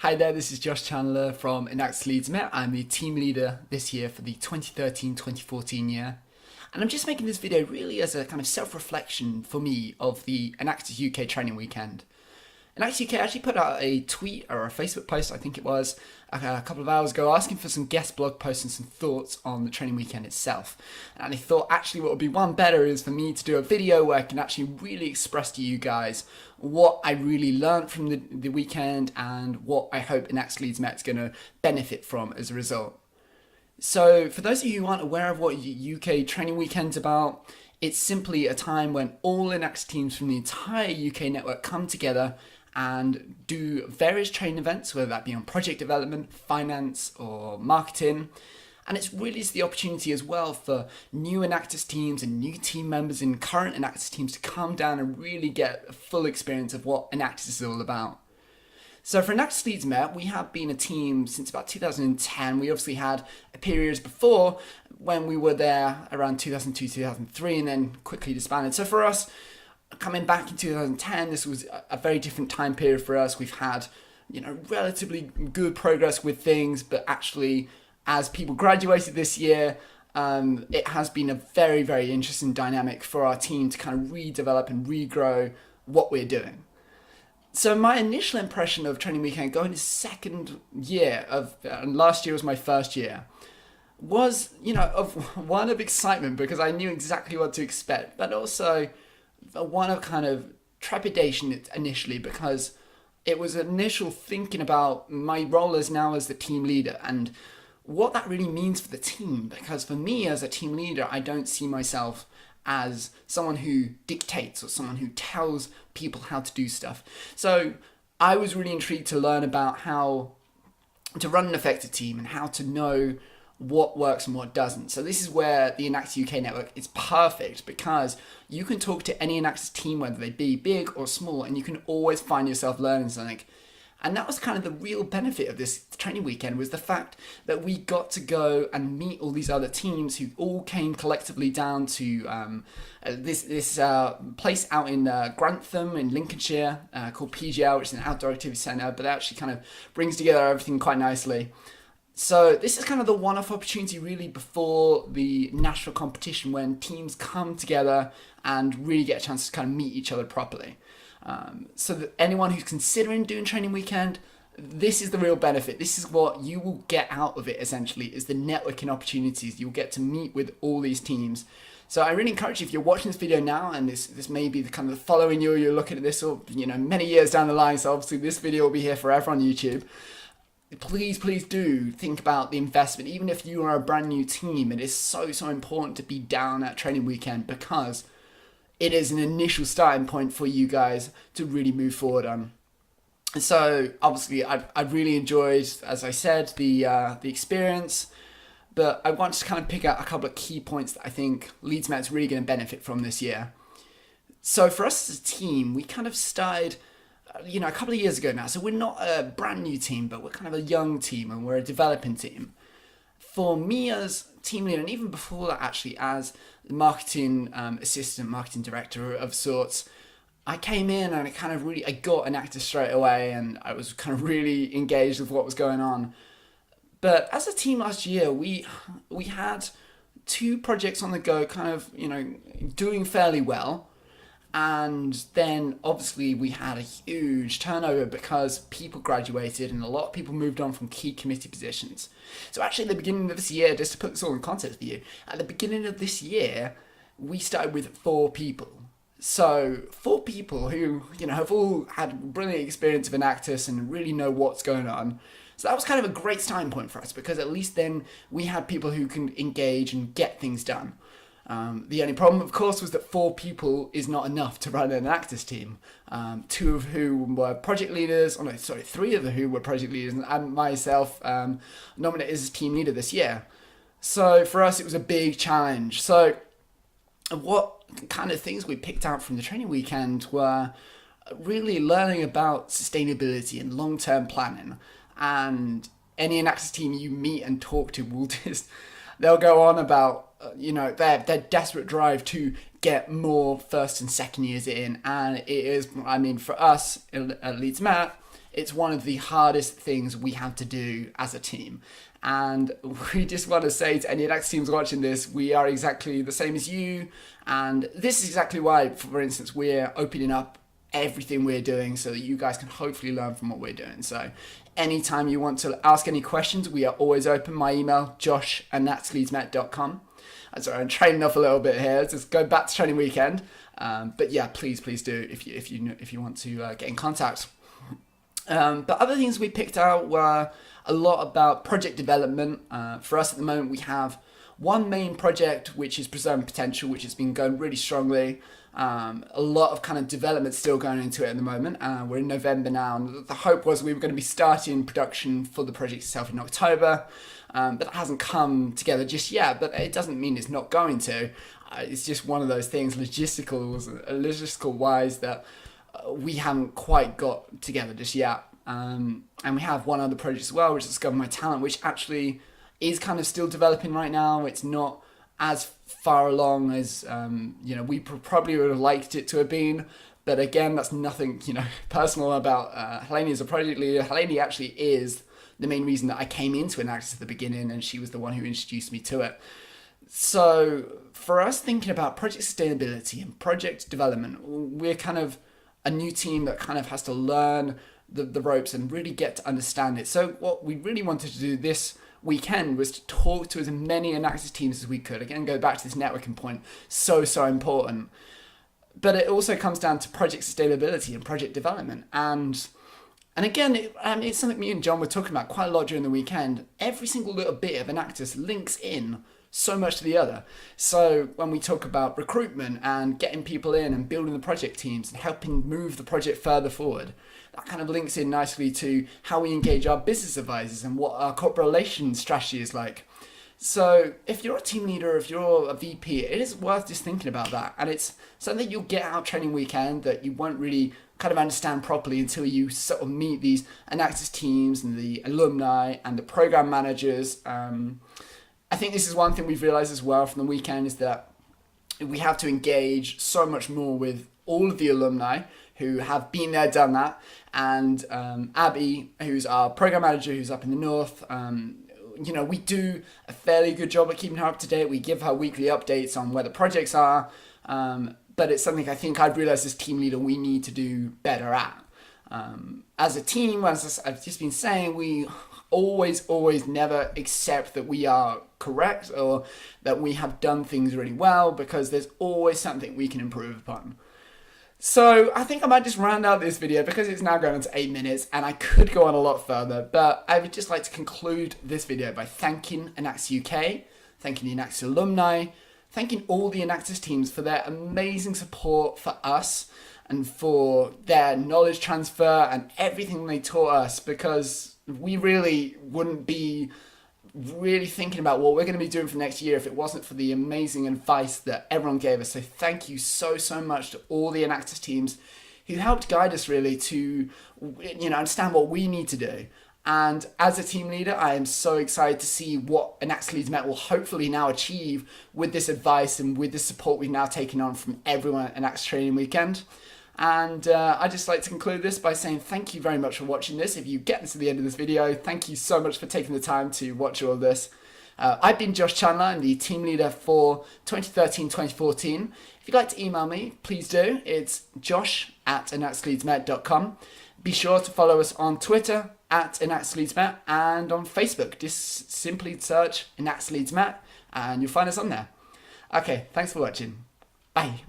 Hi there, this is Josh Chandler from Enactus Leeds. I'm the team leader this year for the 2013-2014 year. And I'm just making this video really as a kind of self-reflection for me of the Enactus UK training weekend. Enactus UK actually put out a tweet or a Facebook post, I think it was, a couple of hours ago asking for some guest blog posts and some thoughts on the training weekend itself. And I thought actually what would be one better is for me to do a video where I can actually really express to you guys what I really learned from the weekend and what I hope Enactus Leeds Met's going to benefit from as a result. So for those of you who aren't aware of what UK training weekend's about, it's simply a time when all Enactus teams from the entire UK network come together and do various training events, whether that be on project development, finance or marketing. And it's really the opportunity as well for new Enactus teams and new team members in current Enactus teams to come down and really get a full experience of what Enactus is all about. So for Enactus Leeds Met, we have been a team since about 2010. We obviously had a period before when we were there around 2002, 2003, and then quickly disbanded. So for us, coming back in 2010, this was a very different time period for us. We've had, relatively good progress with things, but actually, as people graduated this year, it has been a very, very interesting dynamic for our team to kind of redevelop and regrow what we're doing. So my initial impression of training weekend going to second year and last year was my first year, was, of one of excitement because I knew exactly what to expect, but also one of kind of trepidation initially because it was initial thinking about my role as now as the team leader and what that really means for the team. Because for me as a team leader, I don't see myself as someone who dictates or someone who tells people how to do stuff. So I was really intrigued to learn about how to run an effective team and how to know what works and what doesn't. So this is where the Enactus UK network is perfect because you can talk to any Enactus team, whether they be big or small, and you can always find yourself learning something. And that was kind of the real benefit of this training weekend, was the fact that we got to go and meet all these other teams who all came collectively down to this place out in Grantham in Lincolnshire called PGL, which is an outdoor activity centre, but it actually kind of brings together everything quite nicely. So this is kind of the one-off opportunity really before the national competition when teams come together and really get a chance to kind of meet each other properly. So that anyone who's considering doing training weekend, this is the real benefit. This is what you will get out of it essentially, is the networking opportunities. You'll get to meet with all these teams. So I really encourage you, if you're watching this video now and this may be the kind of the following year you're looking at this, or many years down the line, so obviously this video will be here forever on YouTube. Please do think about the investment. Even if you are a brand new team, it is so important to be down at training weekend because it is an initial starting point for you guys to really move forward on. So obviously I've really enjoyed, as I said, the experience, but I want to kind of pick out a couple of key points that I think Leeds Met's really going to benefit from this year. So for us as a team, we kind of started a couple of years ago now. So we're not a brand new team, but we're kind of a young team and we're a developing team. For me as team leader, and even before that actually as the marketing assistant, marketing director of sorts, I came in and I got Enactus straight away and I was kind of really engaged with what was going on. But as a team last year, we had two projects on the go kind of, doing fairly well. And then obviously we had a huge turnover because people graduated and a lot of people moved on from key committee positions. So actually at the beginning of this year, just to put this all in context for you, at the beginning of this year, we started with 4 people. So 4 people who, have all had brilliant experience of Enactus and really know what's going on. So that was kind of a great starting point for us because at least then we had people who can engage and get things done. The only problem, of course, was that 4 people is not enough to run an Enactus team. 2 of whom were project leaders, 3 of who were project leaders, and myself nominated as team leader this year. So for us, it was a big challenge. So what kind of things we picked out from the training weekend were really learning about sustainability and long-term planning. And any Enactus team you meet and talk to will they'll go on about their desperate drive to get more first and second years in, and it is, for us at Leeds Met, it's one of the hardest things we have to do as a team. And we just want to say to any Enactus teams watching this, we are exactly the same as you. And this is exactly why, for instance, we're opening up everything we're doing so that you guys can hopefully learn from what we're doing. So anytime you want to ask any questions, we are always open. My email, josh@enactusleedsmet.com. Sorry, I'm training off a little bit here. Just go back to training weekend. But yeah, please do if you want to get in contact. But other things we picked out were a lot about project development. For us at the moment, we have one main project which is Preserving Potential, which has been going really strongly. A lot of kind of development still going into it at the moment. We're in November now, and the hope was we were going to be starting production for the project itself in October, but that hasn't come together just yet. But it doesn't mean it's not going to. It's just one of those things, logistical wise, that we haven't quite got together just yet. And we have one other project as well, which is Discover My Talent, which actually is kind of still developing right now. It's not as far along as we probably would have liked it to have been, but again, that's nothing personal about Helene as a project leader. Helene actually is the main reason that I came into Enactus at the beginning, and she was the one who introduced me to it. So for us, thinking about project sustainability and project development, we're kind of a new team that kind of has to learn the ropes and really get to understand it. So what we really wanted to do this weekend was to talk to as many Enactus teams as we could. Again, go back to this networking point, so important. But it also comes down to project sustainability and project development. And again, it's something me and John were talking about quite a lot during the weekend. Every single little bit of Enactus links in so much to the other. So when we talk about recruitment and getting people in and building the project teams and helping move the project further forward, that kind of links in nicely to how we engage our business advisors and what our corporate relations strategy is like. So if you're a team leader, if you're a VP, it is worth just thinking about that. And it's something that you'll get out training weekend that you won't really kind of understand properly until you sort of meet these Enactus teams and the alumni and the program managers. I think this is one thing we've realized as well from the weekend, is that we have to engage so much more with all of the alumni who have been there, done that. And Abby, who's our program manager, who's up in the north, we do a fairly good job at keeping her up to date. We give her weekly updates on where the projects are. But it's something I think I've realized as team leader we need to do better at. As a team, as I've just been saying, we always never accept that we are correct or that we have done things really well, because there's always something we can improve upon. So I think I might just round out this video because it's now going on to 8 minutes and I could go on a lot further, but I would just like to conclude this video by thanking Enactus UK, thanking the Enactus alumni, thanking all the Enactus teams for their amazing support for us and for their knowledge transfer and everything they taught us, because we really wouldn't be really thinking about what we're going to be doing for next year if it wasn't for the amazing advice that everyone gave us. So thank you so much to all the Enactus teams who helped guide us really to understand what we need to do. And as a team leader, I am so excited to see what Enactus Leeds Met will hopefully now achieve with this advice and with the support we've now taken on from everyone at Enactus Training Weekend. And I'd just like to conclude this by saying thank you very much for watching this. If you get to the end of this video, thank you so much for taking the time to watch all this. I've been Josh Chandler. I'm the team leader for 2013-2014. If you'd like to email me, please do. It's josh@enactusleedsmet.com. Be sure to follow us on Twitter @EnactusLeedsMet and on Facebook. Just simply search Enactus Leeds Met and you'll find us on there. Okay, thanks for watching. Bye.